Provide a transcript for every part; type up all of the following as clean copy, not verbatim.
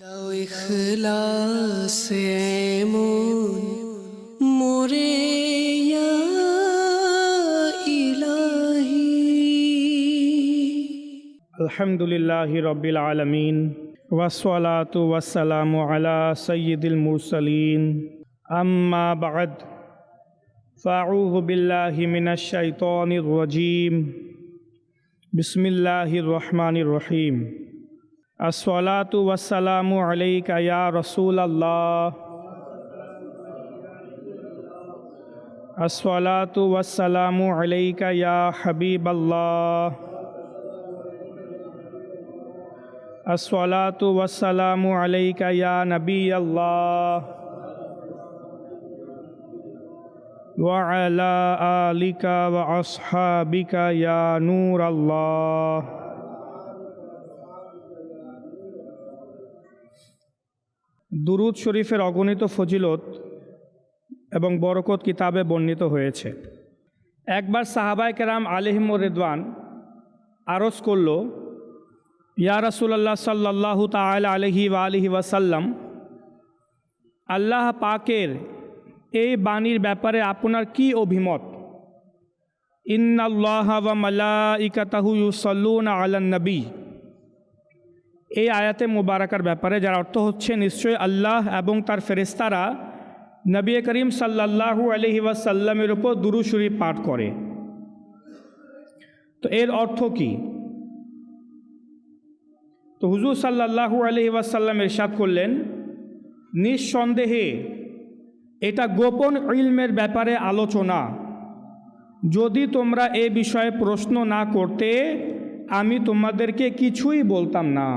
দাও ইখলাসে এমন মোরে ইয়া ইলাহি। আলহামদুলিল্লাহি রাব্বিল আলামিন ওয়াসসালাতু ওয়াসসালামু আলা সাইয়্যিদিল মুরসালিন আম্মা বা'দ ফাআউযু বিল্লাহি মিনাশ শাইতানির রাজীম বিসমিল্লাহির রহমানির রহিম। আসসালাতু ওয়াসসালামু আলাইকা ইয়া রাসূলাল্লাহ, আসসালাতু ওয়াসসালামু আলাইকা ইয়া হাবিবাল্লাহ, আসসালাতু ওয়াসসালামু আলাইকা ইয়া নবিয়াল্লাহ ওয়া আলা আলিকা ওয়া আসহাবিকা ইয়া নূরাল্লাহ। দুরূদ শরীফের অগণিত ফজিলত এবং বরকত কিতাবে বর্ণিত হয়েছে। একবার সাহাবায়ে কেরাম আলাইহিমুর রিদওয়ান আরজ করল, ইয়া রাসূলুল্লাহ সাল্লাল্লাহু তাআলা আলাইহি ওয়া আলিহি ওয়াসাল্লাম, আল্লাহ পাকের এই বাণীর ব্যাপারে আপনার কি অভিমত? ইন্নাল্লাহা ওয়া মালাইকাতাহু ইউসাল্লুনা আলান নবী। এই আয়াতে মুবারাকার ব্যাপারে যার অর্থ হচ্ছে, নিশ্চয় আল্লাহ এবং তার ফেরেশতারা নবী করিম সাল্লাল্লাহু আলাইহি ওয়াসাল্লামের উপর দুরূদ শরীফ পাঠ করে। তো এর অর্থ কি? তো হুজুর সাল্লাল্লাহু আলাইহি ওয়াসাল্লাম ইরশাদ করলেন, নিঃসন্দেহে এটা গোপন ইলমের ব্যাপারে আলোচনা। যদি তোমরা এ বিষয়ে প্রশ্ন না করতে আমি তোমাদেরকে কিছুই বলতাম না।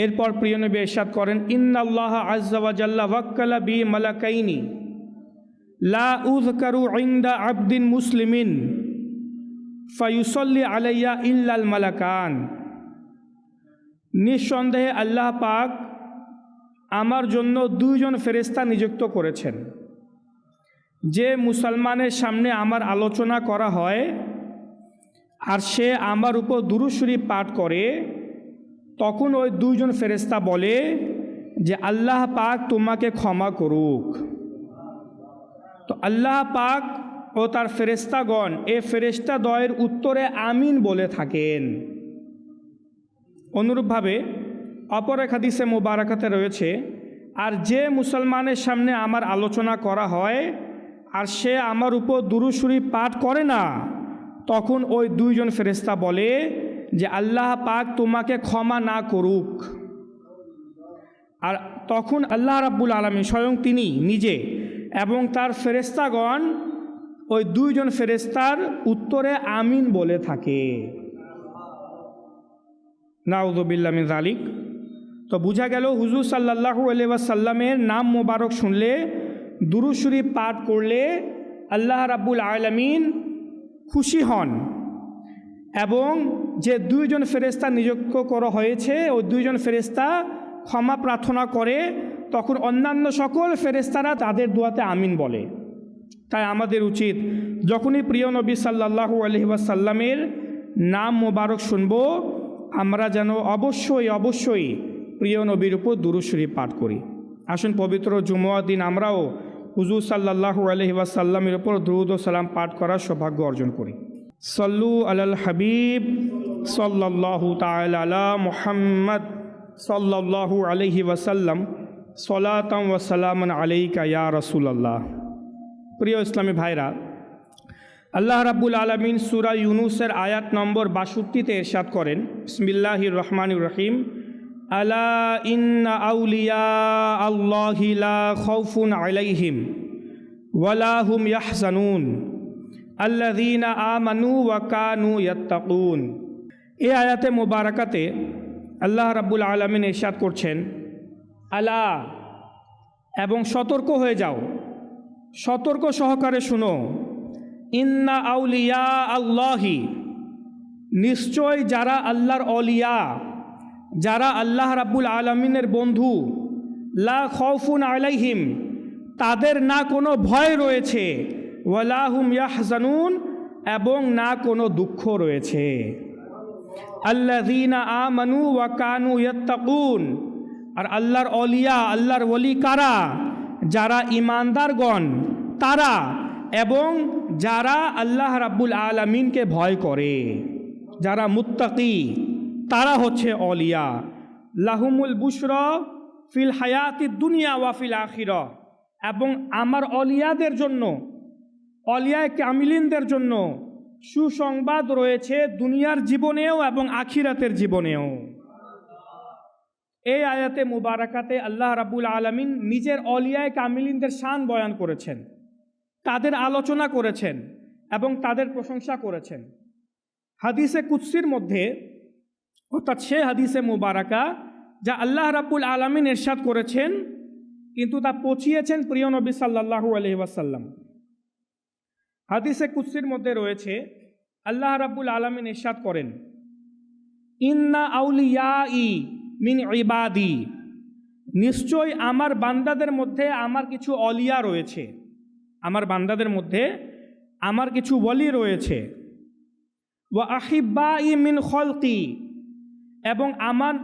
এরপর প্রিয় নবী ইরশাদ করেন, ইন্নাল্লাহা আযজা ওয়া জাল্লা ওয়াক্কালা বি মালাকাইনি লা উযকারু ইনদা আবদিন মুসলিমিন ফায়ুসাল্লি আলাইয়া ইল্লাল মালাকান। নিঃসন্দেহে আল্লাহ পাক আমার জন্য দুইজন ফেরেশতা নিযুক্ত করেছেন। যে মুসলমানের সামনে আমার আলোচনা করা হয় আর সে আমার উপর দুরূদ শরীফ পাঠ করে, তখন ওই দুইজন ফেরেশতা বলে যে আল্লাহ পাক তোমাকে ক্ষমা করুক। তো আল্লাহ পাক ও তার ফেরেশতাগণ এ ফেরেশতাদ্বয়ের উত্তরে আমিন বলে থাকেন। অনুরূপভাবে অপর এক হাদিসে মুবারাকাতে রয়েছে, আর যে মুসলমানের সামনে আমার আলোচনা করা হয় আর সে আমার উপর দুরূদ শরীফ পাঠ করে না, তখন ওই দুইজন ফেরেশতা বলে যে আল্লাহ পাক তোমাকে ক্ষমা না করুক। আর তখন আল্লাহ রাব্বুল আলামিন স্বয়ং তিনি নিজে এবং তার ফেরেশতাগণ ওই দুইজন ফেরেশতার উত্তরে আমিন বলে থাকে। নাউযু বিল্লাহি মিন যালিক। তো বোঝা গেল হুজুর সাল্লাল্লাহু আলাইহি ওয়াসাল্লামের নাম মোবারক শুনলে, দুরূদ শরীফ পাঠ করলে আল্লাহ রাব্বুল আলামিন খুশি হন এবং যে দুইজন ফেরেশতা নিযুক্ত করা হয়েছে ওই দুইজন ফেরেশতা ক্ষমা প্রার্থনা করে, তখন অন্যান্য সকল ফেরেশতারা তাদের দোয়াতে আমিন বলে। তাই আমাদের উচিত যখনই প্রিয় নবী সাল্লাল্লাহু আলাইহি ওয়াসাল্লামের নাম মোবারক শুনব, আমরা যেন অবশ্যই প্রিয় নবীর উপর দুরূদ শরীফ পাঠ করি। আসুন পবিত্র জুমুয়ার দিন আমরাও হুজুর সাল্লাল্লাহু আলাইহি ওয়াসাল্লামের উপর দুরূদ ও সালাম পাঠ করার সৌভাগ্য অর্জন করি। সল্লু আলাল হাবিব সাল্লাল্লাহু তাআলা আলা মুহাম্মদ সাল্লাল্লাহু আলাইহি ওয়াসাল্লাম সলাতাম ওয়া সালামান আলাইকা ইয়া রাসূলুল্লাহ। প্রিয় ইসলামী ভাইরা, আল্লাহ রাব্বুল আলামিন সূরা ইউনূসের আয়াত নম্বর ৬২তে ইরশাদ করেন, বিসমিল্লাহির রহমানির রহিম, আলা ইন্না আউলিয়া আল্লাহি লা খাউফুন আলাইহিম ওয়া লা হুম ইয়াহজানুন আল্লাযীনা আমানু ওয়া কানু ইয়াত্তাকুন। এই আয়াতে মুবারাকাতে আল্লাহ রাব্বুল আলামিন ইরশাদ করছেন, আলা এবং সতর্ক হয়ে যাও, সতর্ক সহকারে শুনো, ইন্না আউলিয়া আল্লাহি, নিশ্চয় যারা আল্লাহর অলিয়া, যারা আল্লাহ রাব্বুল আলামিনের বন্ধু, লা খাউফুন আলাইহিম, তাদের না কোনো ভয় রয়েছে, ওয়ালা হুম ইয়াহজানুন, এবং না কোনো দুঃখ রয়েছে। আল্লাযীনা আমানু ওয়া কানু ইয়াত্তাকুন। আর আল্লাহর অলিয়া, আল্লাহর ওলি কারা? যারা ঈমানদারগণ তারা, এবং যারা আল্লাহ রাব্বুল আলামিনকে ভয় করে, যারা মুত্তাকি তারা হচ্ছে অলিয়া। লাহুমুল বুশরা ফিল হায়াতিদ দুনিয়া ওয়া ফিল আখিরাহ। এবং আমার অলিয়াদের জন্য, অলিয়ায়ে কামিলিনদের জন্য সুসংবাদ রয়েছে দুনিয়ার জীবনেও এবং আখিরাতের জীবনেও। এই আয়াতে মুবারাকাতে আল্লাহ রাব্বুল আলামিন নিজের অলিয়ায়ে কামিলিনদের শান বয়ান করেছেন, তাদের আলোচনা করেছেন এবং তাদের প্রশংসা করেছেন। হাদিসে কুদসির মধ্যে, অর্থাৎ সে হাদিসে মুবারাকা যা আল্লাহ রাব্বুল আলামিন ইরশাদ করেছেন, কিন্তু তা পৌঁছিয়েছেন প্রিয় নবী সাল্লাল্লাহু আলাইহি ওয়াসাল্লাম। হাদিসে কুদসির মধ্যে রয়েছে, আল্লাহ রাব্বুল আলামিন ইরশাদ করেন, ইন্না আউলিয়াই মিন ইবাদি, নিশ্চয় আমার বান্দাদের মধ্যে আমার কিছু অলিয়া রয়েছে, আমার বান্দাদের মধ্যে আমার কিছু ওলি রয়েছে। ওয়া আহিব্বাই মিন খলকি, এবং আমার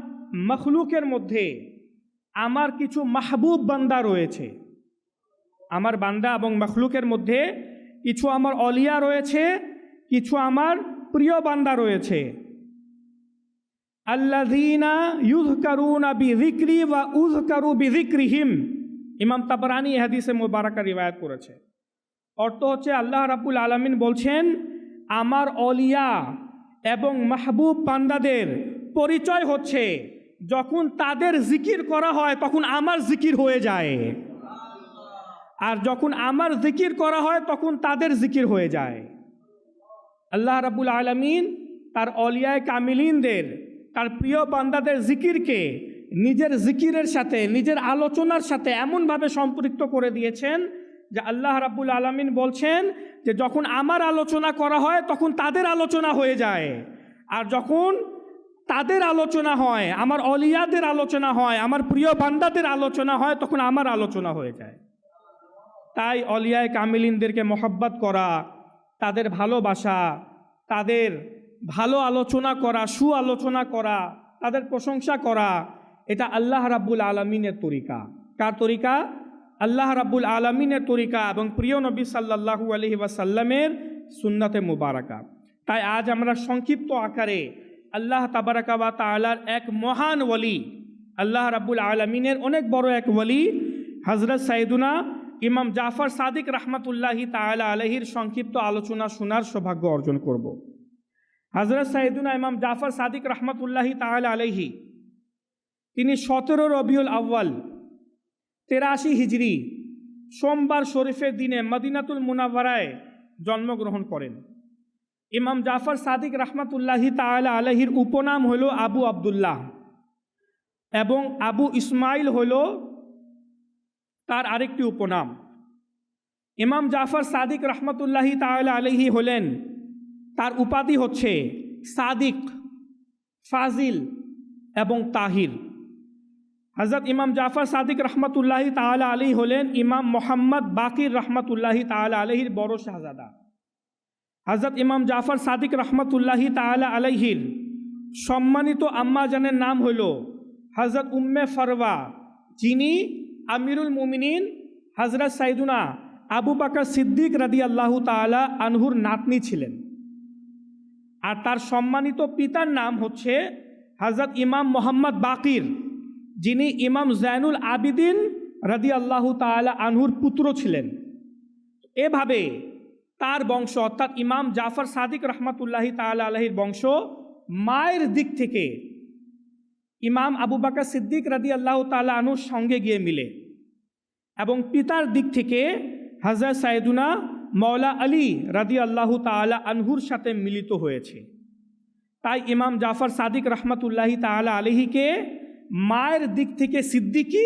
মখলুকের মধ্যে আমার কিছু মাহবুব বান্দা রয়েছে। আমার বান্দা এবং মখলুকের মধ্যে কিছু আমার অলিয়া রয়েছে, কিছু আমার প্রিয় বান্দা রয়েছে। আল্লাযীনা ইউযকারুনা বিযিকরি ওয়া উযকারু বিযিকরিহিম। ইমাম তাবরানী এই হাদিসে মুবারাকা রিওয়ায়াত করেছে। অর্থ হচ্ছে, আল্লাহ রাব্বুল আলামিন বলছেন, আমার অলিয়া এবং মাহবুব বান্দাদের পরিচয় হচ্ছে যখন তাদের জিকির করা হয় তখন আমার জিকির হয়ে যায়, আর যখন আমার জিকির করা হয় তখন তাদের জিকির হয়ে যায়। আল্লাহ রাব্বুল আলামিন তার অলিয়ায়ে কামিলিনদের, তার প্রিয় বান্দাদের জিকিরকে নিজের জিকিরের সাথে, নিজের আলোচনার সাথে এমনভাবে সম্পৃক্ত করে দিয়েছেন যে আল্লাহ রাব্বুল আলামিন বলছেন যে যখন আমার আলোচনা করা হয় তখন তাদের আলোচনা হয়ে যায়, আর যখন তাদের আলোচনা হয়, আমার অলিয়াদের আলোচনা হয়, আমার প্রিয় বান্দাদের আলোচনা হয়, তখন আমার আলোচনা হয়ে যায়। তাই অলিয়ায়ে কামিলিনদেরকে মহব্বত করা, তাদের ভালোবাসা, তাদের ভালো আলোচনা করা, সুআলোচনা করা, তাদের প্রশংসা করা, এটা আল্লাহ রাব্বুল আলামিনের তরিকা। কার তরিকা? আল্লাহ রাব্বুল আলামিনের তরিকা এবং প্রিয় নবী সাল্লাল্লাহু আলাইহি ওয়াসাল্লামের সুন্নাতে মুবারাকা। তাই আজ আমরা সংক্ষিপ্ত আকারে আল্লাহ তাবারাকা ওয়া তাআলার এক মহান ওলি, আল্লাহ রাব্বুল আলামিনের অনেক বড় এক ওলি হযরত সাইয়্যিদুনা ইমাম জাফর সাদিক রাহমাতুল্লাহি তাআলা আলাইহির সংক্ষিপ্ত আলোচনা শোনার সৌভাগ্য অর্জন করব। হযরত সাইয়্যিদুনা ইমাম জাফর সাদিক রাহমাতুল্লাহি তাআলা আলাইহি, তিনি 17 রবিউল আউয়াল 83 হিজরি সোমবার শরীফের দিনে মদিনাতুল মুনাওয়ারায় জন্মগ্রহণ করেন। ইমাম জাফর সাদিক রাহমাতুল্লাহি তাআলা আলাইহির উপনাম হলো আবু আবদুল্লাহ, এবং আবু ইসমাইল হলো তার আরেকটি উপনাম। ইমাম জাফর সাদিক রাহমাতুল্লাহি তাআলা আলাইহি হলেন, তার উপাধি হচ্ছে সাদিক, ফাজিল এবং তাহির। হযরত ইমাম জাফর সাদিক রাহমাতুল্লাহি তাআলা আলাইহি হলেন ইমাম মোহাম্মদ বাকির রাহমাতুল্লাহি তাআলা আলাইহির বড় শাহজাদা। হযরত ইমাম জাফর সাদিক রাহমাতুল্লাহি তাআলা আলাইহির সম্মানিত আম্মা জানের নাম হইল হযরত উম্মে ফারওয়া, যিনি আমিরুল মুমিনিন হযরত সাইয়্যিদুনা আবু বকর সিদ্দিক রাদিয়াল্লাহু তাআলা আনহুর নাতনি ছিলেন। আর তার সম্মানিত পিতার নাম হচ্ছে হযরত ইমাম মোহাম্মদ বাকির, যিনি ইমাম জাইনুল আবিদিন রাদিয়াল্লাহু তাআলা আনহুর পুত্র ছিলেন। এভাবে তার বংশ, অর্থাৎ ইমাম জাফর সাদিক রহমতুল্লাহি তাআলা আলাইহির বংশ মায়ের দিক থেকে ইমাম আবু বকর সিদ্দিক রাদিয়াল্লাহু তাআলা আনহুর সঙ্গে গিয়ে মিলে, এবং পিতার দিক থেকে হযরত সাইয়্যিদুনা মাওলা আলী রাদিয়াল্লাহু তাআলা আনহুর সাথে মিলিত হয়েছে। তাই ইমাম জাফর সাদিক রহমতুল্লাহি তাআলা আলাইহিকে মায়ের দিক থেকে সিদ্দিকি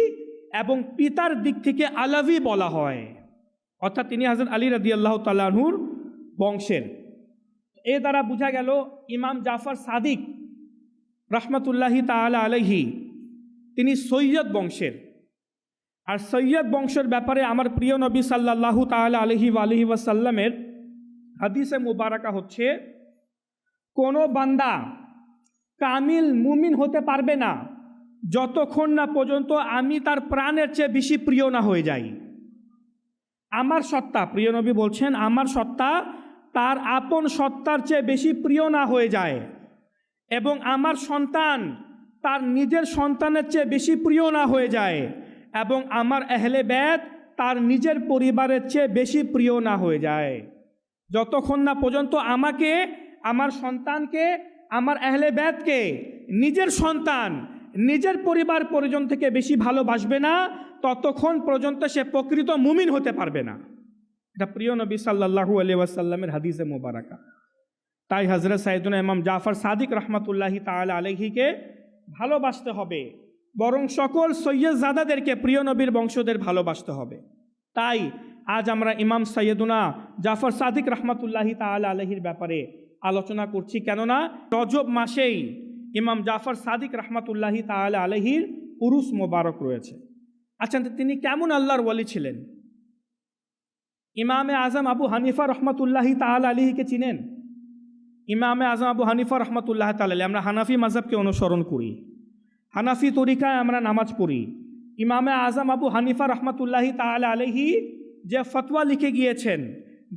এবং পিতার দিক থেকে আলাভি বলা হয়, অর্থাৎ তিনি হযরত আলী রাদিয়াল্লাহু তাআলা আনহুর বংশের। এ দ্বারা বোঝা গেল ইমাম জাফর সাদিক রহমতুল্লাহি তাআলা আলাইহি তিনি সৈয়দ বংশের। আর সৈয়দ বংশের ব্যাপারে আমার প্রিয় নবী সাল্লাল্লাহু তাআলা আলাইহি ওয়াসাল্লামের হাদিসে মুবারাকা হচ্ছে, কোনো বান্দা কামিল মুমিন হতে পারবে না যতক্ষণ না পর্যন্ত আমি তার প্রাণের চেয়ে বেশি প্রিয় না হয়ে যাই। আমার সত্তা, প্রিয় নবী বলছেন, আমার সত্তা তার আপন সত্তার চেয়ে বেশি প্রিয় না হয়ে যায়, এবং আমার সন্তান তার নিজের সন্তানের চেয়ে বেশি প্রিয় না হয়ে যায়, এবং আমার আহলে বাইত তার নিজের পরিবারের চেয়ে বেশি প্রিয় না হয়ে যায়। যতক্ষণ না পর্যন্ত আমাকে, আমার সন্তানকে, আমার আহলে বাইতকে নিজের সন্তান, নিজের পরিবার পরিজন থেকে বেশি ভালোবাসবে না, ততক্ষণ পর্যন্ত সে প্রকৃত মুমিন হতে পারবে না। এটা প্রিয় নবী সাল্লাল্লাহু আলাইহি ওয়াসাল্লামের হাদিসে মোবারকা। তাই হযরত সাইয়েদুনা ইমাম জাফর সাদিক রহমাতুল্লাহি তাআলা আলাইহিকে ভালোবাসতে হবে, বরং সকল সৈয়দজাদাদেরকে, প্রিয় নবীর বংশদের ভালোবাসতে হবে। তাই আজ আমরা ইমাম সাইয়েদুনা জাফর সাদিক রহমাতুল্লাহি তাআলা আলাইহির ব্যাপারে আলোচনা করছি, কেননা রজব মাসেই ইমাম জাফর সাদিক রহমাতুল্লাহি তাআলা আলাইহির উরুস মোবারক রয়েছে। আচ্ছা, তিনি কেমন আল্লাহর ওয়ালি ছিলেন? ইমামে আজম আবু হানিফা রহমাতুল্লাহি তাআলা আলাইহিকে চিনেন? ইমামে আজম আবু হানিফা রহমাতুল্লাহ তাআলা আলাইহি, আমরা হানাফি মাযহাবকে অনুসরণ করি, হানাফি তরিকায় আমরা নামাজ পড়ি। ইমামে আজম আবু হানিফা রহমাতুল্লাহি তাআলা আলাইহি যে ফতোয়া লিখে গিয়েছেন,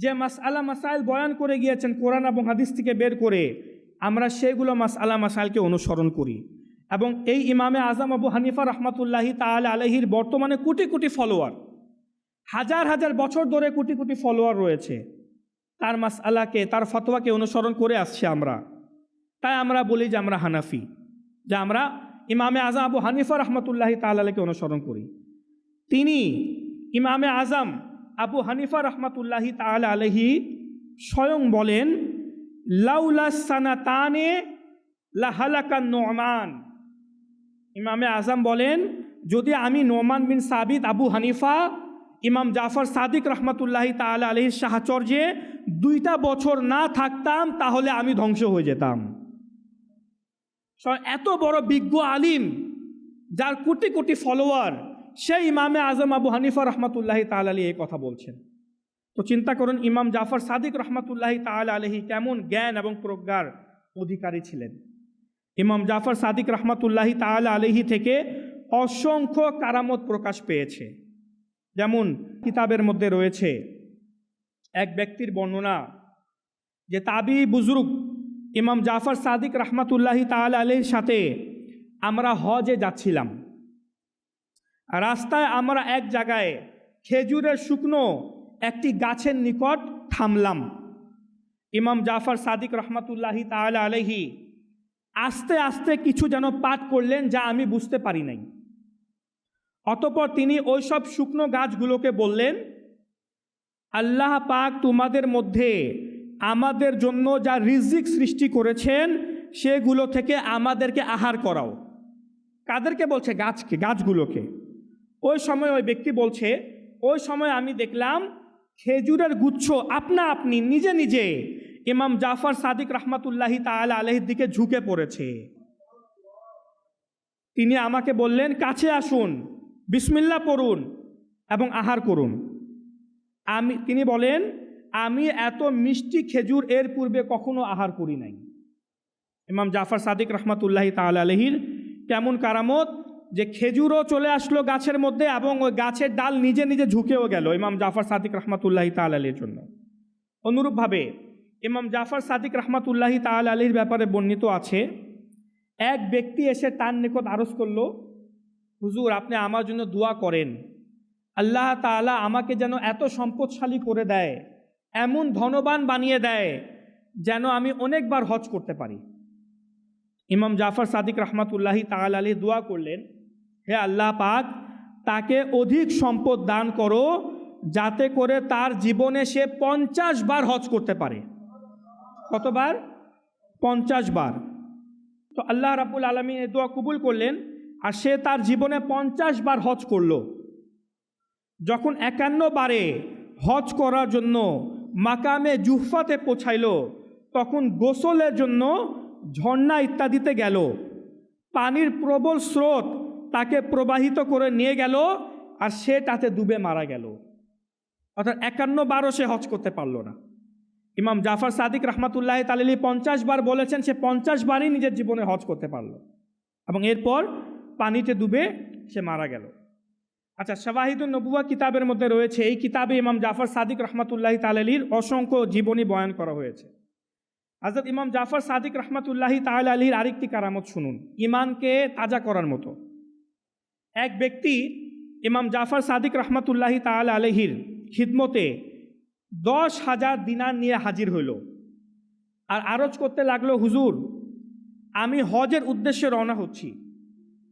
যে মাসআলা মাসাইল বয়ান করে গিয়েছেন কোরআন এবং হাদিস থেকে বের করে, আমরা সেগুলো মাসআলা মাসাইলকে অনুসরণ করি। এবং এই ইমামে আজম আবু হানিফা রহমাতুল্লাহি তাআলা আলাইহির বর্তমানে কোটি কোটি ফলোয়ার, হাজার হাজার বছর ধরে কোটি কোটি ফলোয়ার রয়েছে। তার মাসআলাকে, তার ফতোয়াকে অনুসরণ করে আসছে আমরা। তাই আমরা বলি যে আমরা হানাফি, যে আমরা ইমামে আজম আবু হানিফা রহমাতুল্লাহি তাআলা আলাইহিকে অনুসরণ করি। তিনি, ইমামে আজম আবু হানিফা রহমাতুল্লাহি তাআলা আলাইহি স্বয়ং বলেন, লাউলা সানাতানে লাহালাকা নোমান। ইমামে আজম বলেন, যদি আমি নোমান বিন সাবিত আবু হানিফা ইমাম জাফর সাদিক রহমাতুল্লাহি তাআলা আলাইহির সাহচর্যে 2টা বছর না থাকতাম, তাহলে আমি ধ্বংস হয়ে যেতাম। এত বড় বিজ্ঞ আলিম, যার কোটি কোটি ফলোয়ার, সেই ইমামে আজম আবু হানিফা রহমাতুল্লাহি তাআলা আলাইহি এই কথা বলছেন। তো চিন্তা করুন ইমাম জাফর সাদিক রহমাতুল্লাহি তাআলা আলাইহি কেমন জ্ঞান এবং প্রজ্ঞার অধিকারী ছিলেন। ইমাম জাফর সাদিক রহমাতুল্লাহি তাআলা আলাইহি থেকে অসংখ্য কারামত প্রকাশ পেয়েছে। যেমন কিতাবের মধ্যে রয়েছে এক ব্যক্তির বর্ণনা, যে তাবি বুজুর্গ ইমাম জাফর সাদিক রহমাতুল্লাহি তাআলা আলাইহির সাথে আমরা হজে যাচ্ছিলাম। রাস্তায় আমরা এক জায়গায় খেজুরের শুকনো একটি গাছের নিকট থামলাম। ইমাম জাফর সাদিক রহমাতুল্লাহি তাআলা আলাইহি আস্তে আস্তে কিছু যেন পাঠ করলেন, যা আমি বুঝতে পারি নাই। অতঃপর তিনি ওই সব শুকনো গাছগুলোকে বললেন, আল্লাহ পাক তোমাদের মধ্যে আমাদের জন্য যা রিজিক সৃষ্টি করেছেন সেগুলো থেকে আমাদেরকে আহার করাও। কাদেরকে বলছে? গাছগুলোকে। ওই সময় ওই ব্যক্তি বলছে, ওই সময় আমি দেখলাম খেজুরের গুচ্ছ আপনা আপনি নিজে নিজে ইমাম জাফর সাদিক রহমাতুল্লাহি তাআলা আলাইহির দিকে ঝুঁকে পড়েছে। তিনি আমাকে বললেন, কাছে আসুন, বিসমিল্লাহ পড়ুন এবং আহার করুন। তিনি বলেন, আমি এত মিষ্টি খেজুর এর পূর্বে কখনো আহার করি নাই। ইমাম জাফর সাদিক রহমাতুল্লাহি তাআলা আলাইহির কেমন কারামত, যে খেজুরও চলে আসলো গাছের মধ্যে এবং ওই গাছের ডাল নিজে নিজে ঝুঁকেও গেল ইমাম জাফর সাদিক রহমাতুল্লাহি তাআলা আলাইহির জন্য। অনুরূপভাবে ইমাম জাফর সাদিক রহমাতুল্লাহি তাআলা আলাইহির ব্যাপারে বর্ণিত আছে, এক ব্যক্তি এসে তার নিকট আরজ করল, হুজুর আপনি আমার জন্য দোয়া করেন, আল্লাহ তাআলা আমাকে যেন এত সম্পদশালী করে দেয়, এমন ধনবান বানিয়ে দেয়, যেন আমি অনেকবার হজ করতে পারি। ইমাম জাফর সাদিক রহমাতুল্লাহি তাআলা আলাইহি দোয়া করলেন, হে আল্লাহ পাক, তাকে অধিক সম্পদ দান করো, যাতে করে তার জীবনে সে 50 বার হজ করতে পারে। কতবার? 50 বার। তো আল্লাহ রাব্বুল আলামিন এই দোয়া কবুল করলেন, আর সে তার জীবনে 50 বার হজ করল। যখন 51 বারে হজ করার জন্য মাকামে জুহফাতে পৌঁছাইল, তখন গোসলের জন্য ঝর্ণা ইত্যাদিতে গেল। পানির প্রবল স্রোত তাকে প্রবাহিত করে নিয়ে গেল, আর সে তাতে ডুবে মারা গেল। অর্থাৎ 51 বারও সে হজ করতে পারল না। ইমাম জাফর সাদিক রহমাতুল্লাহ তাআলা 50 বার বলেছেন, সে 50 বারই নিজের জীবনে হজ করতে পারল এবং এরপর পানিতে ডুবে সে মারা গেল। আচ্ছা, শাওয়াহিদুন নবুওয়া কিতাবের মধ্যে রয়েছে, এই কিতাবে ইমাম জাফর সাদিক রহমাতুল্লাহ তাআলার অসংখ্য জীবনী বয়ান করা হয়েছে। হযরত ইমাম জাফর সাদিক রহমাতুল্লাহ তাআলার আরেকটি কারামত শুনুন, ইমানকে তাজা করার মতো। এক ব্যক্তি ইমাম জাফর সাদিক রহমাতুল্লাহ তাআলার খিদমতে 10,000 দিনার নিয়ে হাজির হইল আর আরজ করতে লাগলো, হুজুর আমি হজের উদ্দেশ্যে রওনা হচ্ছি,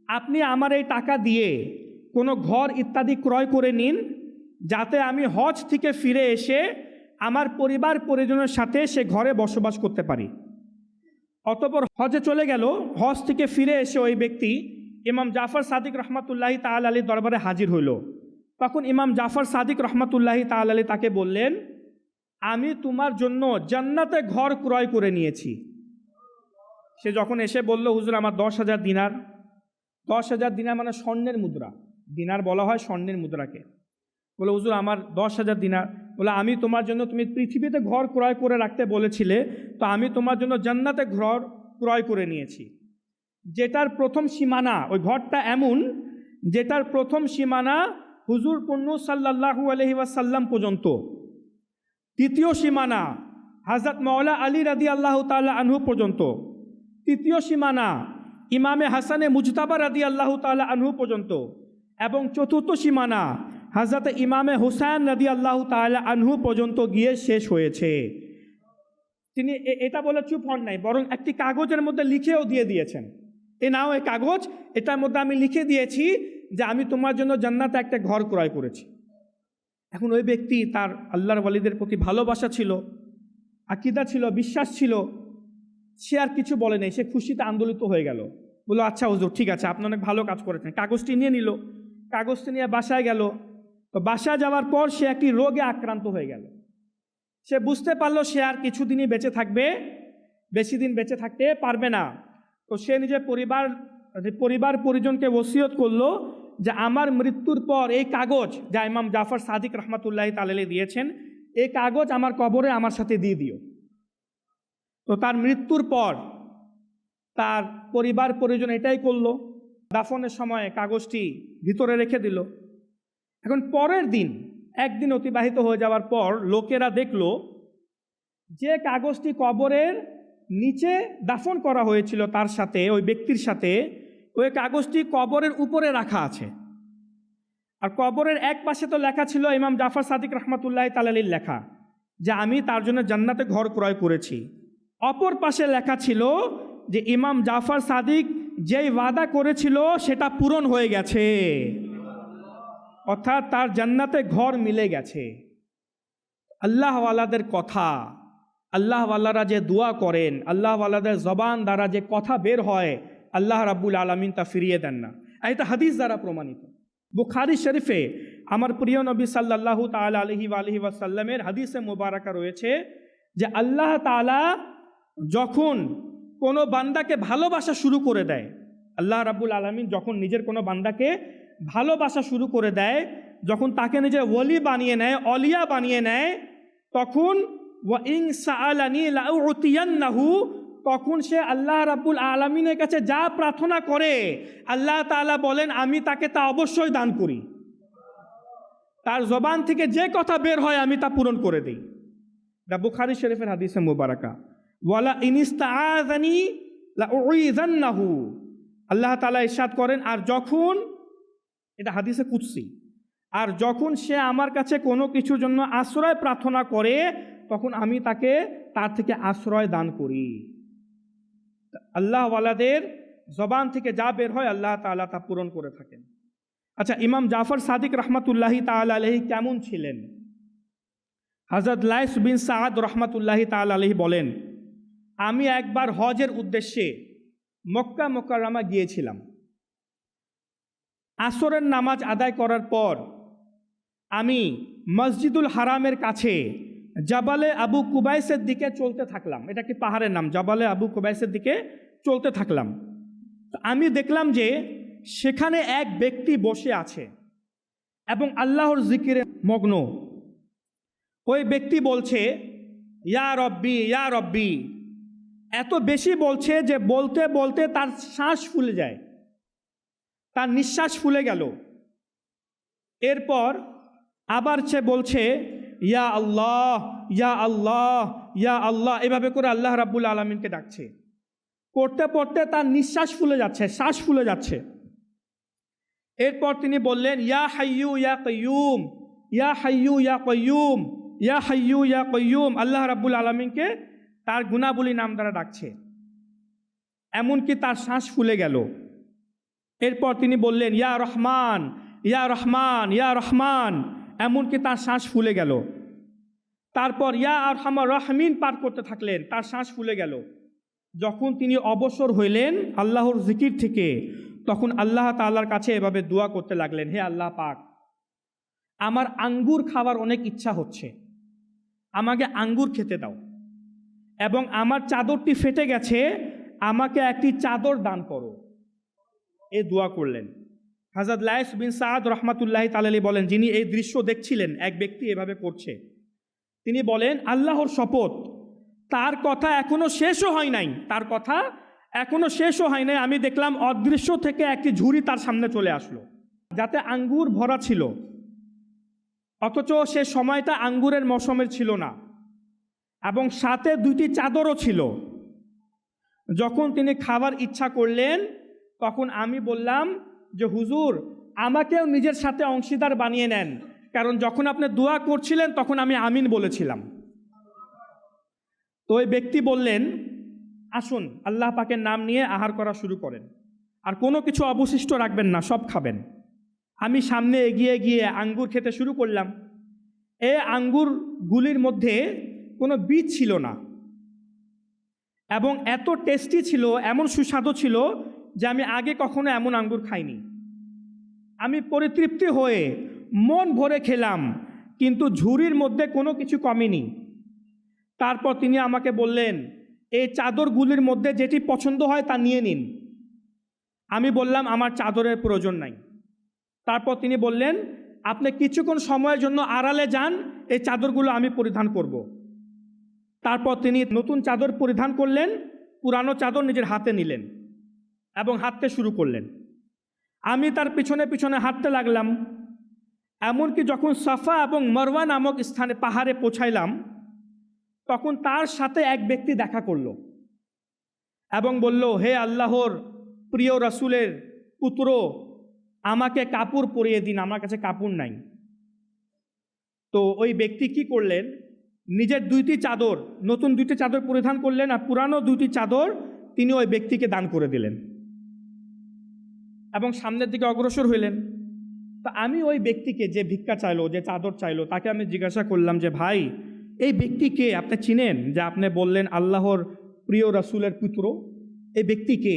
আপনি আমার এই টাকা দিয়ে কোনো ঘর ইত্যাদি ক্রয় করে নিন, যাতে আমি হজ থেকে ফিরে এসে আমার পরিবার পরিজনের সাথে সে ঘরে বসবাস করতে পারি। অতঃপর হজে চলে গেল। হজ থেকে ফিরে এসে ওই ব্যক্তি ইমাম জাফর সাদিক রহমাতুল্লাহ তাআলার দরবারে হাজির হইল। তখন ইমাম জাফর সাদিক রহমাতুল্লাহ তাআলা তাকে বললেন, আমি তোমার জন্য জান্নাতে ঘর ক্রয় করে নিয়েছি। সে যখন এসে বলল, হুজুর আমার 10,000 দিনার। 10,000 দিনার মানে স্বর্ণের মুদ্রা, দিনার বলা হয় স্বর্ণের মুদ্রাকে। বলে, হুজুর আমার 10,000 দিনার। বলে, আমি তোমার জন্য, তুমি পৃথিবীতে ঘর ক্রয় করে রাখতে বলেছিলে, তো আমি তোমার জন্য জান্নাতে ঘর ক্রয় করে নিয়েছি, যেটার প্রথম সীমানা, ওই ঘরটা এমন যেটার প্রথম সীমানা হুজুর পূর্ণ সাল্লাল্লাহু আলাইহি ওয়াসাল্লাম পর্যন্ত, দ্বিতীয় সীমানা হযরত মাওলা আলী রাদিয়াল্লাহু তাআলা আনহু পর্যন্ত, তৃতীয় সীমানা ইমামে হাসানে মুজতাবা রাদিয়াল্লাহু তাআলা আনহু পর্যন্ত, এবং চতুর্থ সীমানা হযরত ইমামে হুসাইন রাদিয়াল্লাহু তাআলা আনহু পর্যন্ত গিয়ে শেষ হয়েছে। তিনি এটা বলে চুপ হন নাই, বরং একটি কাগজের মধ্যে লিখেও দিয়ে দিয়েছেন, এ নাও এই কাগজ, এটার মধ্যে আমি লিখে দিয়েছি যে আমি তোমার জন্য জান্নাতে একটা ঘর ক্রয় করেছি। এখন ওই ব্যক্তি, তার আল্লাহর ওয়ালিদের প্রতি ভালোবাসা ছিল, আকীদা ছিল, বিশ্বাস ছিল, সে আর কিছু বলে নেই, সে খুশিতে আন্দোলিত হয়ে গেল। বললো, আচ্ছা হুজুর ঠিক আছে, আপনি অনেক ভালো কাজ করেছেন। কাগজটি নিয়ে নিল, কাগজটি নিয়ে বাসায় গেল। তো বাসায় যাওয়ার পর সে একটি রোগে আক্রান্ত হয়ে গেল। সে বুঝতে পারলো সে আর কিছুদিনই বেঁচে থাকবে, বেশি দিন বেঁচে থাকতে পারবে না। তো সে নিজের পরিবার পরিজনকে ওসিয়ত করলো যে আমার মৃত্যুর পর এই কাগজ যা ইমাম জাফর সাদিক রহমাতুল্লাহ তাআলা দিয়েছেন, এই কাগজ আমার কবরে আমার সাথে দিয়ে দিও। তো তার মৃত্যুর পর তার পরিবার পরিজন এটাই করলো, দাফনের সময় কাগজটি ভিতরে রেখে দিল। এখন পরের দিন, একদিন অতিবাহিত হয়ে যাওয়ার পর লোকেরা দেখলো যে কাগজটি কবরের নিচে দাফন করা হয়েছিল তার সাথে, ওই ব্যক্তির সাথে, ওই কাগজটি কবরের উপরে রাখা আছে। আর কবরের এক পাশে তো লেখা ছিল ইমাম জাফর সাদিক রহমাতুল্লাহ তাআলার লেখা যে আমি তার জন্য জান্নাতে ঘর ক্রয় করেছি। অপর পাশে লেখা ছিল যে ইমাম জাফর সাদিক যেই ওয়াদা করেছিল সেটা পূরণ হয়ে গেছে, অর্থাৎ তার জান্নাতে ঘর মিলে গেছে। আল্লাহওয়ালাদের কথা, আল্লাহওয়ালারা যে দোয়া করেন, আল্লাহওয়ালাদের জবান দ্বারা যে কথা বের হয়, আল্লাহ রাব্বুল আলামিন তা ফিরিয়ে দেন না। এটা হাদিস দ্বারা প্রমাণিত। বুখারী শরীফে আমার প্রিয় নবী সাল্লাল্লাহু তাআলা আলাইহি ওয়াসাল্লামের হাদিসে মুবারাকা রয়েছে যে আল্লাহ তাআলা যখন কোনো বান্দাকে ভালোবাসা শুরু করে দেয়, আল্লাহ রাব্বুল আলামিন যখন নিজের কোনো বান্দাকে ভালোবাসা শুরু করে দেয়, যখন তাকে নিজের ওলি বানিয়ে নেয়, অলিয়া বানিয়ে নেয়, তখন ওয়া ইন সাআলানি লাউতিয়ান্নাহু, তখন সে আল্লাহ রাব্বুল আলামিনের কাছে যা প্রার্থনা করে আল্লাহ তাআলা বলেন আমি তাকে তা অবশ্যই দান করি। তার জবান থেকে যে কথা বের হয় আমি তা পূরণ করে দিই। দা বুখারী শরীফের হাদিসে মুবারাকা, ওয়ালা ইনিস্তাআযানি লাউইযান্নাহু, আল্লাহ তাআলা ইরশাদ করেন, আর যখন, এটা হাদিসে কুদসি, আর যখন সে আমার কাছে কোনো কিছুর জন্য আশ্রয় প্রার্থনা করে তখন আমি তাকে তার থেকে আশ্রয় দান করি। আল্লাহওয়ালাদের জবান থেকে যা বের হয় আল্লাহ তাআলা তা পূরণ করে থাকেন। আচ্ছা, ইমাম জাফর সাদিক রহমাতুল্লাহি তাআলা আলাইহি কেমন ছিলেন? হযরত লাইস বিন সাআদ রহমাতুল্লাহি তাআলা আলাইহি বলেন, আমি একবার হজের উদ্দেশ্যে মক্কা মুকাররমা গিয়েছিলাম। আসরের নামাজ আদায় করার পর আমি মসজিদুল হারামের কাছে জাবালে আবু কুবাইসের দিকে চলতে থাকলাম। এটা কি পাহাড়ের নাম? জাবালে আবু কুবাইসের দিকে চলতে থাকলাম। আমি দেখলাম যে সেখানে এক ব্যক্তি বসে আছে এবং আল্লাহর জিকিরে মগ্ন। ওই ব্যক্তি বলছে, ইয়া রব্বি ইয়া রব্বি, এত বেশি বলছে যে বলতে বলতে তার শ্বাস ফুলে যায়, তার নিঃশ্বাস ফুলে গেল। এরপর আবার সে বলছে ইয়া আল্লাহ ইয়া আল্লাহ ইয়া আল্লাহ, এভাবে করে আল্লাহ রাব্বুল আলামিনকে ডাকছে। পড়তে পড়তে তার নিঃশ্বাস ফুলে যাচ্ছে, শ্বাস ফুলে যাচ্ছে। এরপর তিনি বললেন ইয়া হাইয়ু ইয়া কাইয়ুম, ইয়া হাইয়ু ইয়া কাইয়ুম, ইয়া হাইয়ু ইয়া কাইয়ুম। আল্লাহ রাব্বুল আলামিনকে তার গুণাবলী নাম দ্বারা ডাকছে, এমনকি তার শ্বাস ফুলে গেল। এরপর তিনি বললেন ইয়া রহমান ইয়া রহমান ইয়া রহমান, এমনকি তার শ্বাস ফুলে গেল। তারপর ইয়া আরহামার রাহমিন পাঠ করতে থাকলেন, তার শ্বাস ফুলে গেল। যখন তিনি অবসর হইলেন আল্লাহর জিকির থেকে, তখন আল্লাহ তাআলার কাছে এভাবে দোয়া করতে লাগলেন, হে আল্লাহ পাক, আমার আঙ্গুর খাওয়ার অনেক ইচ্ছা হচ্ছে, আমাকে আঙ্গুর খেতে দাও, এবং আমার চাদরটি ফেটে গেছে, আমাকে একটি চাদর দান করো। এ দোয়া করলেন। হযরত লাইস বিন সাদ রহমাতুল্লাহি তাআলা আলাইহি বলেন, যিনি এই দৃশ্য দেখছিলেন, এক ব্যক্তি এভাবে করছে, তিনি বলেন আল্লাহর শপথ, তার কথা এখনো শেষও হয় নাই, তার কথা এখনো শেষও হয় নাই, আমি দেখলাম অদৃশ্য থেকে একটি ঝুড়ি তার সামনে চলে আসলো, যাতে আঙ্গুর ভরা ছিল, অথচ সে সময়টা আঙ্গুরের মৌসুমের ছিল না, এবং সাথে দুইটি চাদরও ছিল। যখন তিনি খাবার ইচ্ছা করলেন, তখন আমি বললাম যে হুজুর, আমাকেও নিজের সাথে অংশীদার বানিয়ে নেন, কারণ যখন আপনি দোয়া করছিলেন তখন আমি আমিন বলেছিলাম। তো ওই ব্যক্তি বললেন, আসুন আল্লাহ পাকের নাম নিয়ে আহার করা শুরু করেন, আর কোনো কিছু অবশিষ্ট রাখবেন না, সব খাবেন। আমি সামনে এগিয়ে গিয়ে আঙ্গুর খেতে শুরু করলাম। এই আঙ্গুরগুলির মধ্যে কোনো বীজ ছিল না, এবং এত টেস্টি ছিল, এমন সুস্বাদু ছিল যে আমি আগে কখনো এমন আঙ্গুর খাইনি। আমি পরিতৃপ্তি হয়ে মন ভরে খেলাম, কিন্তু ঝুড়ির মধ্যে কোনো কিছু কমেনি। তারপর তিনি আমাকে বললেন, এই চাদরগুলির মধ্যে যেটি পছন্দ হয় তা নিয়ে নিন। আমি বললাম আমার চাদরের প্রয়োজন নাই। তারপর তিনি বললেন, আপনি কিছুক্ষণ সময়ের জন্য আড়ালে যান, এই চাদরগুলো আমি পরিধান করব। তারপর তিনি নতুন চাদর পরিধান করলেন, পুরানো চাদর নিজের হাতে নিলেন এবং হাঁটতে শুরু করলেন। আমি তার পিছনে পিছনে হাঁটতে লাগলাম। এমনকি যখন সাফা এবং মারওয়া নামক স্থানে পাহাড়ে পৌঁছাইলাম, তখন তার সাথে এক ব্যক্তি দেখা করল এবং বলল, হে আল্লাহর প্রিয় রাসূলের পুত্র, আমাকে কাপড় পরিয়ে দিন, আমার কাছে কাপড় নাই। তো ওই ব্যক্তি কি করলেন, নিজের দুইটি চাদর, নতুন দুইটি চাদর পরিধান করলেন, আর পুরানো দুইটি চাদর তিনি ওই ব্যক্তিকে দান করে দিলেন এবং সামনের দিকে অগ্রসর হইলেন। তো আমি ওই ব্যক্তিকে, যে ভিক্ষা চাইলো, যে চাদর চাইলো, তাকে আমি জিজ্ঞাসা করলাম যে ভাই, এই ব্যক্তিকে আপনি চিনেন? যে আপনি বললেন আল্লাহর প্রিয় রাসূলের পুত্র, এই ব্যক্তিকে?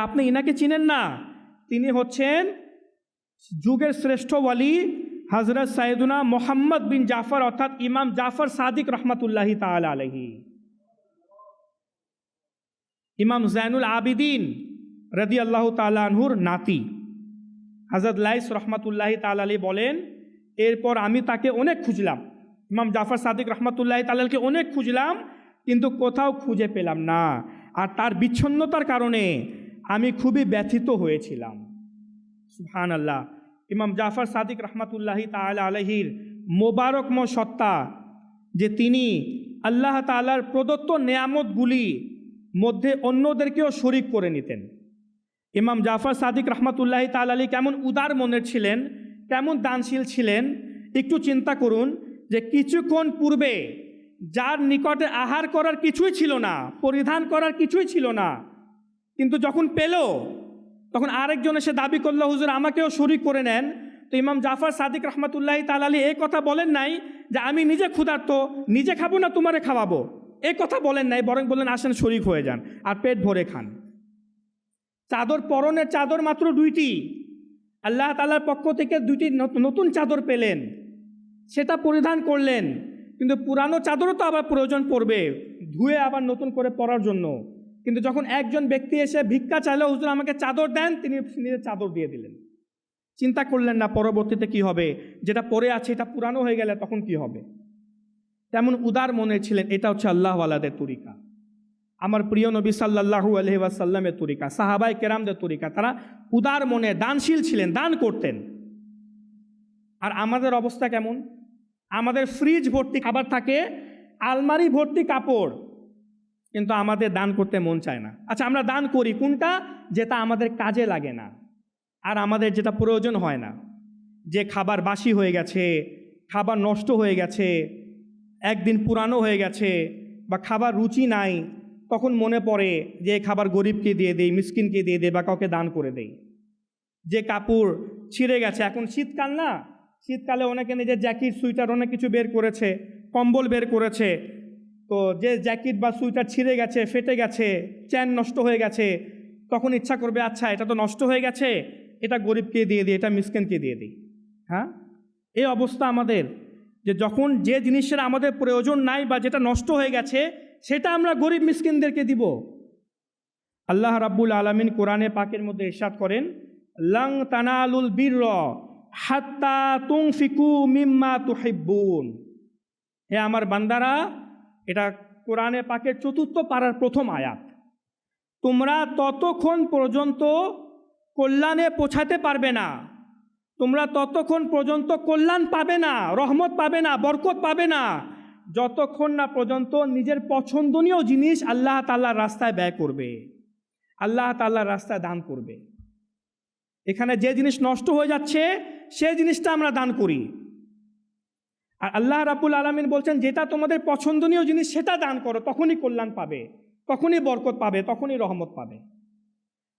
আপনি ইনাকে চিনেন না? তিনি হচ্ছেন যুগের শ্রেষ্ঠ ওয়ালি হযরত সাইয়েদুনা মুহাম্মদ বিন জাফর, অর্থাৎ ইমাম জাফর সাদিক রহমাতুল্লাহি তাআলা আলাইহি, ইমাম জাইনুল আবিদিন রাদিয়াল্লাহু তাআলা আনহুর নাতি। হযরত লাইস রহমাতুল্লাহি তাআলা আলাইহি বলেন, এরপর আমি তাকে অনেক খুঁজলাম, ইমাম জাফর সাদিক রহমাতুল্লাহি তাআলা আলাইহিকে অনেক খুঁজলাম, কিন্তু কোথাও খুঁজে পেলাম না। আর তার বিচ্ছিন্নতার কারণে আমি খুবই ব্যথিত হয়েছিলাম। সুবহানাল্লাহ। ইমাম জাফর সাদিক রহমাতুল্লাহি তাআলা আলাইহির মোবারকময় সত্তা, যে তিনি আল্লাহ তাআলার প্রদত্ত নেয়ামতগুলি মধ্যে অন্যদেরকেও শরিক করে নিতেন। ইমাম জাফর সাদিক রহমাতুল্লাহি তাআলা আলাইহি কেমন উদার মনের ছিলেন, কেমন দানশীল ছিলেন। একটু চিন্তা করুন যে কিছুক্ষণ পূর্বে যার নিকটে আহার করার কিছুই ছিল না, পরিধান করার কিছুই ছিল না, কিন্তু যখন পেল তখন আরেকজন এসে দাবি করলো, হুজুর আমাকেও শরিক করে নেন। তো ইমাম জাফর সাদিক রহমাতুল্লাহি তাআলা আলাইহি এই কথা বলেন নাই যে আমি নিজে ক্ষুধার্ত, নিজে খাবো না তোমারে খাওয়াবো, এই কথা বলেন নাই, বরং বললেন আসেন শরিক হয়ে যান আর পেট ভরে খান। চাদর, পরনের চাদর মাত্র দুইটি, আল্লাহ তাআলার পক্ষ থেকে দুইটি নতুন চাদর পেলেন, সেটা পরিধান করলেন, কিন্তু পুরানো চাদরও তো আবার প্রয়োজন পড়বে ধুয়ে আবার নতুন করে পরার জন্য। কিন্তু যখন একজন ব্যক্তি এসে ভিক্ষা চাইলো, হুজুর আমাকে চাদর দেন, তিনি নিজের চাদর দিয়ে দিলেন। চিন্তা করলেন না পরবর্তীতে কি হবে, যেটা পরে আছে এটা পুরানো হয়ে গেলে তখন কি হবে। তেমন উদার মনে ছিলেন। এটা হচ্ছে আল্লাহওয়ালাদের তরিকা, আমার প্রিয় নবী সাল্লাল্লাহু আলাইহি ওয়াসাল্লামের তরিকা, সাহাবায়ে কেরামদের তরিকা। তারা উদার মনে দানশীল ছিলেন, দান করতেন। আর আমাদের অবস্থা কেমন? আমাদের ফ্রিজ ভর্তি খাবার থাকে, আলমারি ভর্তি কাপড়, কিন্তু আমাদের দান করতে মন চায় না। আচ্ছা, আমরা দান করি কোনটা? যেটা আমাদের কাজে লাগে না, আর আমাদের যেটা প্রয়োজন হয় না। যে খাবার বাসি হয়ে গেছে, খাবার নষ্ট হয়ে গেছে, একদিন পুরানো হয়ে গেছে, বা খাবার রুচি নাই, তখন মনে পড়ে যে খাবার গরিবকে দিয়ে দেই, মিসকিনকে দিয়ে দেই, বা কাউকে দান করে দেই। যে কাপড় ছিঁড়ে গেছে, এখন শীতকাল না, শীতকালে অনেকে নিজের জ্যাকেট সুইটার অনেক কিছু বের করেছে, কম্বল বের করেছে। তো যে জ্যাকেট বা সুইটার ছিঁড়ে গেছে, ফেটে গেছে, চেন নষ্ট হয়ে গেছে, তখন ইচ্ছা করবে আচ্ছা এটা তো নষ্ট হয়ে গেছে, এটা গরিবকে দিয়ে দিই, এটা মিসকিনকে দিয়ে দিই। হ্যাঁ, এই অবস্থা আমাদের, যে যখন যে জিনিসের আমাদের প্রয়োজন নাই বা যেটা নষ্ট হয়ে গেছে, সেটা আমরা গরিব মিসকিনদেরকে দিব। আল্লাহ রাব্বুল আলামিন কোরআনে পাকের মধ্যে ইরশাদ করেন, লাং তানালুল বিররা হাত্তা তুনফিকু মিম্মা তুহিব্বুন। হে আমার বান্দারা, এটা কোরআনে পাকের ৪র্থ পারার প্রথম আয়াত। তোমরা ততক্ষণ পর্যন্ত কল্যাণে পৌঁছাতে পারবে না, তোমরা ততক্ষণ পর্যন্ত কল্যাণ পাবে না, রহমত পাবে না, বরকত পাবে না, যতক্ষণ না পর্যন্ত নিজের পছন্দনীয় জিনিস আল্লাহ তাআলার রাস্তায় ব্যয় করবে, আল্লাহ তাআলার রাস্তায় দান করবে। এখানে যে জিনিস নষ্ট হয়ে যাচ্ছে সেই জিনিসটা আমরা দান করি। আর আল্লাহ রাব্বুল আলামিন বলছেন যেটা তোমাদের পছন্দনীয় জিনিস সেটা দান করো, তখনই কল্যাণ পাবে, তখনই বরকত পাবে, তখনই রহমত পাবে।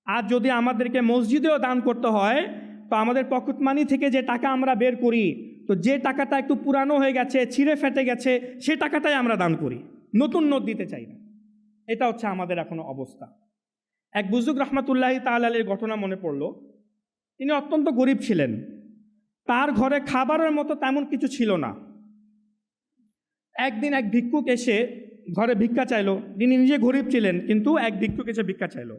আর যদি আমাদেরকে মসজিদেও দান করতে হয়, তো আমাদের পকেট মানি থেকে যে টাকা আমরা বের করি, তো যে টাকাটা একটু পুরানো হয়ে গেছে, ছিঁড়ে ফেটে গেছে, সে টাকাটাই আমরা দান করি, নতুন নোট দিতে চাই না। এটা হচ্ছে আমাদের এখনো অবস্থা। এক বুজুর্গ রহমাতুল্লাহি তাআলা আলাইহির ঘটনা মনে পড়ল। তিনি অত্যন্ত গরিব ছিলেন, তার ঘরে খাবারের মতো তেমন কিছু ছিল না। একদিন এক ভিক্ষুক এসে ঘরে ভিক্ষা চাইলো। তিনি নিজে গরিব ছিলেন, কিন্তু এক ভিক্ষুক এসে ভিক্ষা চাইলো।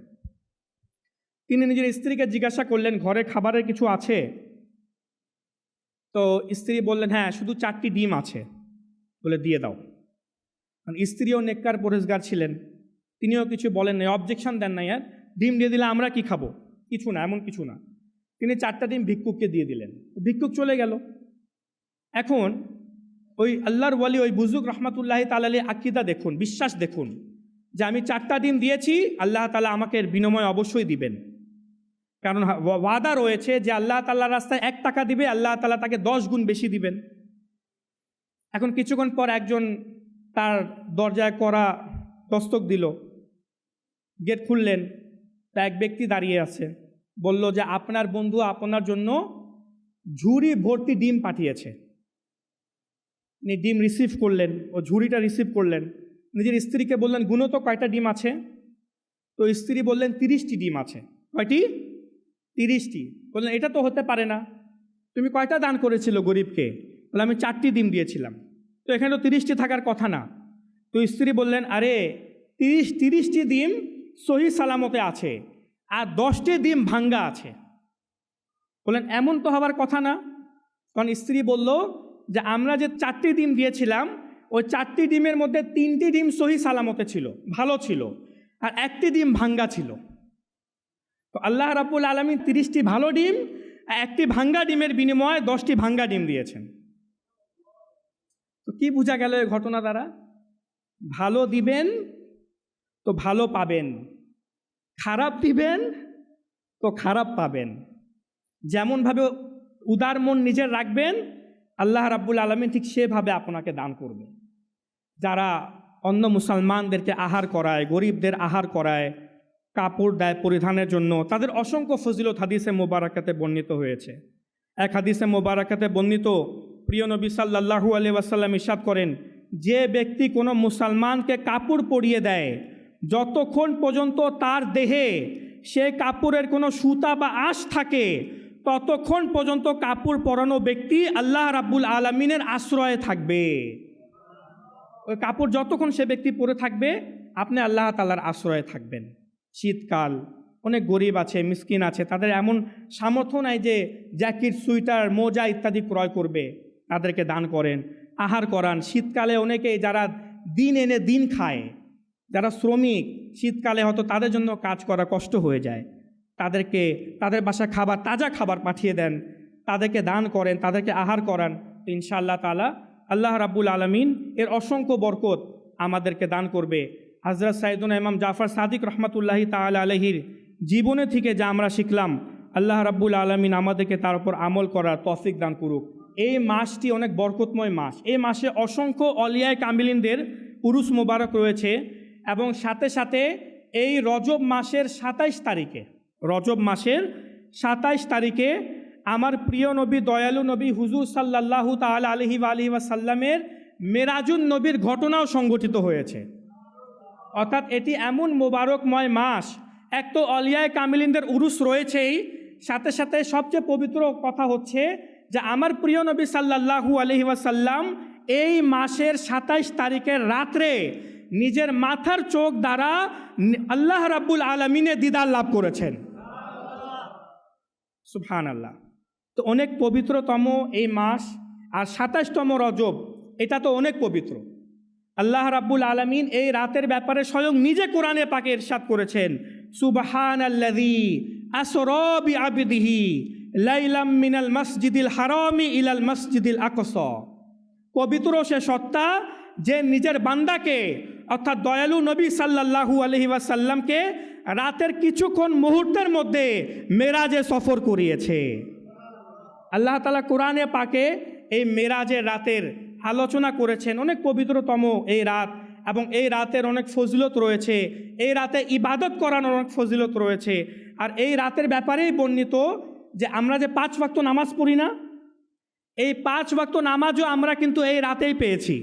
তিনি নিজের স্ত্রীকে জিজ্ঞাসা করলেন, ঘরে খাবারের কিছু আছে? তো স্ত্রী বললেন, হ্যাঁ, শুধু 4টি ডিম আছে। বলে, দিয়ে দাও। কারণ স্ত্রীও নেককার পরেশগার ছিলেন, তিনিও কিছু বলেন নাই, অবজেকশন দেন নাই। আর ডিম দিয়ে দিলে আমরা কি খাবো? কিছু না, এমন কিছু না। তিনি 4টা ডিম ভিক্ষুককে দিয়ে দিলেন, ভিক্ষুক চলে গেল। এখন ওই আল্লাহর ওয়ালি, ওই বুজুর্গ রহমাতুল্লাহি তাআলা আলাইহি আকীদা দেখুন, বিশ্বাস দেখুন, যে আমি 4টা ডিম দিয়েছি, আল্লাহ তাআলা আমাকে এর বিনিময় অবশ্যই দিবেন। কারণ ওয়াদা রয়েছে যে আল্লাহ তাআলার রাস্তায় 1 টাকা দিবে, আল্লাহ তাআলা তাকে 10 গুণ বেশি দিবেন। এখন কিছুক্ষণ পর একজন তার দরজায় করা দস্তক দিল, গেট খুললেন, তা এক ব্যক্তি দাঁড়িয়ে আছে, বলল যে আপনার বন্ধু আপনার জন্য ঝুড়ি ভর্তি ডিম পাঠিয়েছে। তিনি ডিম রিসিভ করলেন, ও ঝুড়িটা রিসিভ করলেন, নিজের স্ত্রীকে বললেন, গুনো তো কয়টা ডিম আছে? তো স্ত্রী বললেন, 30টি ডিম আছে। কয়টি? 30টি। বললেন, এটা তো হতে পারে না, তুমি কয়টা দান করেছিল গরিবকে? বলে, আমি 4টি ডিম দিয়েছিলাম। তো এখানে তো 30টি থাকার কথা না। তো স্ত্রী বললেন, আরে 30টি ডিম সহি সালামতে আছে, আর 10টি ডিম ভাঙ্গা আছে। বললেন, এমন তো হওয়ার কথা না। কারণ স্ত্রী বলল যে আমরা যে 4টি ডিম দিয়েছিলাম, ওই 4টি ডিমের মধ্যে 3টি ডিম সহি সালামতে ছিল, ভালো ছিল, আর 1টি ডিম ভাঙ্গা ছিল। তো আল্লাহ রাব্বুল আলামিন 30টি ভালো ডিম আর 1টি ভাঙ্গা ডিমের বিনিময়ে 10টি ভাঙ্গা ডিম দিয়েছেন। তো কি বোঝা গেল এই ঘটনা দ্বারা? ভালো দিবেন তো ভালো পাবেন, খারাপ দিবেন তো খারাপ পাবেন। যেমনভাবে উদার মন নিজের রাখবেন, আল্লাহ রাব্বুল আলামিন ঠিক সেভাবে আপনাকে দান করবে। যারা অন্য মুসলমানদেরকে আহার করায়, গরিবদের আহার করায়, কাপড় দেয় পরিধানের জন্য, তাদের অসংখ্য ফজিলত হাদিসে মোবারাকাতে বর্ণিত হয়েছে। এক হাদিসে মোবারাকাতে বর্ণিত, প্রিয় নবী সাল্লাল্লাহু আলাইহি ওয়াসাল্লাম ইরশাদ করেন, যে ব্যক্তি কোনো মুসলমানকে কাপড় পরিয়ে দেয়, যতক্ষণ পর্যন্ত তার দেহে সে কাপড়ের কোনো সুতা বা আঁশ থাকে, ততক্ষণ পর্যন্ত কাপড় পরানো ব্যক্তি আল্লাহ রাব্বুল আলামিনের আশ্রয়ে থাকবে। ওই কাপড় যতক্ষণ সে ব্যক্তি পরে থাকবে, আপনি আল্লাহ তাআলার আশ্রয়ে থাকবেন। শীতকাল, অনেক গরিব আছে, মিসকিন আছে, তাদের এমন সামর্থ্য নাই যে জ্যাকেট, সুইটার, মোজা ইত্যাদি ক্রয় করবে, তাদেরকে দান করেন। আহার করান। শীতকালে অনেকেই যারা দিন এনে দিন খায়, যারা শ্রমিক, শীতকালে হয়তো তাদের জন্য কাজ করা কষ্ট হয়ে যায়, তাদেরকে তাদের বাসায় খাবার, তাজা খাবার পাঠিয়ে দেন, তাদেরকে দান করেন, তাদেরকে আহার করান। ইনশাআল্লাহ তাআলা আল্লাহ রাব্বুল আলামিন এর অসংখ্য বরকত আমাদেরকে দান করবে। হযরত সাইয়েদুনা ইমাম জাফর সাদিক রহমাতুল্লাহি তাআলা আলাইহির জীবনে থেকে যা আমরা শিখলাম, আল্লাহ রাব্বুল আলামিন আমাদেরকে তার উপর আমল করার তৌফিক দান করুক। এই মাসটি অনেক বরকতময় মাস। এই মাসে অসংখ্য অলিয়ায়ে কামিলিনদের উরুস মোবারক রয়েছে এবং সাথে সাথে এই রজব মাসের 27 তারিখে, রজব মাসের 27 তারিখে আমার প্রিয় নবী, দয়ালু নবী হুজুর সাল্লাল্লাহু তাআলা আলাইহি ওয়া সাল্লামের মেরাজুন নবীর ঘটনাও সংঘটিত হয়েছে। অর্থাৎ এটি এমন মোবারকময় মাস, এক তো অলিয়ায়ে কামিলিনদের উরুস রয়েছেই, সাথে সাথে সবচেয়ে পবিত্র কথা হচ্ছে যে আমার প্রিয় নবী সাল্লাল্লাহু আলাইহি ওয়াসাল্লাম এই মাসের 27 তারিখের রাত্রে নিজের মাথার চোখ দ্বারা আল্লাহ রাব্বুল আলামিনের দিদার লাভ করেছেন। সুবহানাল্লাহ। তো অনেক পবিত্রতম এই মাস, আর 27তম রজব, এটা তো অনেক পবিত্র। আল্লাহ রাব্বুল আলামিন এই রাতের ব্যাপারে স্বয়ং নিজে কোরআনে পাকে ইরশাদ করেছেন, সুবহানাল্লাযী আসরা বিআবদিহি লাইলাম মিনাল মসজিদিল হারামি ইলাল মসজিদিল আকসা। পবিত্র সে সত্তা যে নিজের বান্দাকে অর্থাৎ দয়ালু নবী সাল্লাল্লাহু আলাইহি ওয়াসাল্লামকে রাতের কিছুক্ষণ মুহূর্তের মধ্যে মেরাজে সফর করিয়েছে। আল্লাহ তাআলা কোরআনে পাকে এই মেরাজের রাতের আলোচনা করেছেন। অনেক পবিত্রতম এই রাত এবং এই রাতের অনেক ফজিলত রয়েছে, এই রাতে ইবাদত করানোর অনেক ফজিলত রয়েছে। আর এই রাতের ব্যাপারেই বর্ণিত যে আমরা যে 5 ওয়াক্ত নামাজ পড়ি না, এই 5 ওয়াক্ত নামাজও আমরা কিন্তু এই রাতেই পেয়েছি।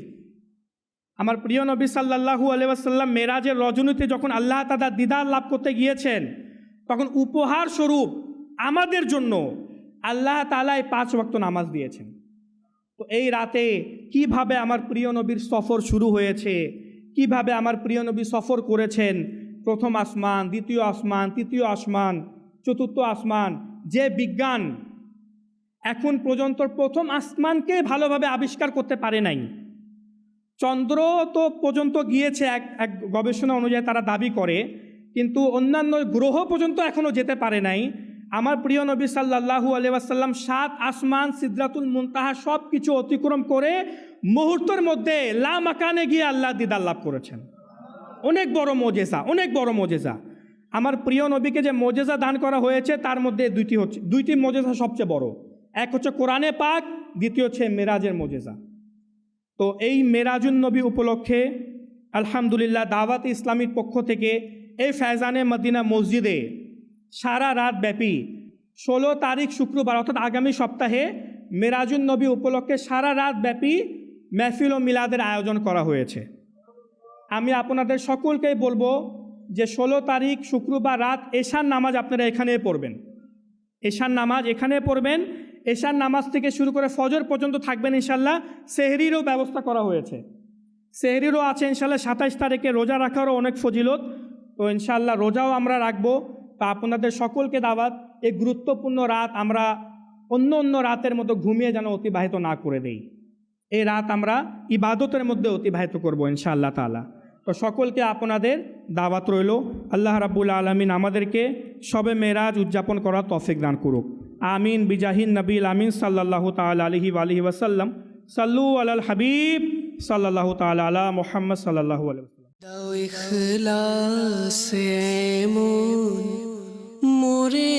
আমার প্রিয় নবী সাল্লাল্লাহু আলাইহি ওয়াসাল্লাম মেরাজের রজনীতে যখন আল্লাহ তাআলা দিদার লাভ করতে গিয়েছেন, তখন উপহার স্বরূপ আমাদের জন্য আল্লাহ তাআলা এই 5 ওয়াক্ত নামাজ দিয়েছেন। তো এই রাতে কিভাবে আমার প্রিয় নবীর সফর শুরু হয়েছে, কিভাবে আমার প্রিয় নবী সফর করেছেন, প্রথম আসমান, দ্বিতীয় আসমান, তৃতীয় আসমান, চতুর্থ আসমান, যে বিজ্ঞান এখন পর্যন্ত প্রথম আসমানকে ভালোভাবে আবিষ্কার করতে পারে নাই। চন্দ্র তো পর্যন্ত গিয়েছে এক গবেষণা অনুযায়ী তারা দাবি করে, কিন্তু অন্যান্য গ্রহ পর্যন্ত এখনও যেতে পারে নাই। আমার প্রিয় নবী সাল্লাল্লাহু আলাইহি ওয়াসাল্লাম 7 আসমান, সিদরাতুল মুনতাহা সব কিছু অতিক্রম করে মুহূর্তের মধ্যে লা মাকানে গিয়ে আল্লাহ দিদার লাভ করেছেন। অনেক বড় মোজেজা, অনেক বড় মোজেজা। আমার প্রিয় নবীকে যে মোজেজা দান করা হয়েছে তার মধ্যে দুইটি মোজেজা সবচেয়ে বড়। এক হচ্ছে কোরআনে পাক, দ্বিতীয় হচ্ছে মেরাজের মোজেজা। তো এই মেরাজুন নবী উপলক্ষে আলহামদুলিল্লাহ দাওয়াত ইসলামীর পক্ষ থেকে এই ফেজানে মদিনা মসজিদে সারা রাত ব্যাপী 16 তারিখ শুক্রবার অর্থাৎ আগামী সপ্তাহে মেরাজুন নবী উপলক্ষে সারা রাত ব্যাপী মেহফিল ও মিলাদের আয়োজন করা হয়েছে। আমি আপনাদের সকলকেই বলবো যে 16 তারিখ শুক্রবার রাত এশার নামাজ আপনারা এখানে পড়বেন, এশার নামাজ এখানে পড়বেন। এশার নামাজ থেকে শুরু করে ফজর পর্যন্ত থাকবেন ইনশাল্লাহ। সেহরিরও ব্যবস্থা করা হয়েছে, সেহরিরও আছে ইনশাল্লাহ। 27 তারিখে রোজা রাখারও অনেক ফজিলত, তো ইনশাল্লাহ রোজাও আমরা রাখবো। তা আপনাদের সকলকে দাওয়াত, এই গুরুত্বপূর্ণ রাত আমরা অন্য রাতের মতো ঘুমিয়ে যেন অতিবাহিত না করে দেই। এই রাত আমরা ইবাদতের মধ্যে অতিবাহিত করবো ইনশাআল্লাহ তাআলা। তো সকলকে আপনাদের দাওয়াত রইল। আল্লাহ রাব্বুল আলামিন আমাদেরকে শবে মেরাজ উদযাপন করার তৌফিক দান করুক। আমিন বিজাহিন নবীল আমিন সাল্লাল্লাহু তাআলা আলাইহি ওয়াসাল্লাম। সাল্লু আলাল হাবিব সাল্লাল্লাহু তাআলা আলা মুহাম্মদ সাল্লাল্লাহু আলাইহি ওয়াসাল্লাম। দাও ইখলাসে এমন মোরে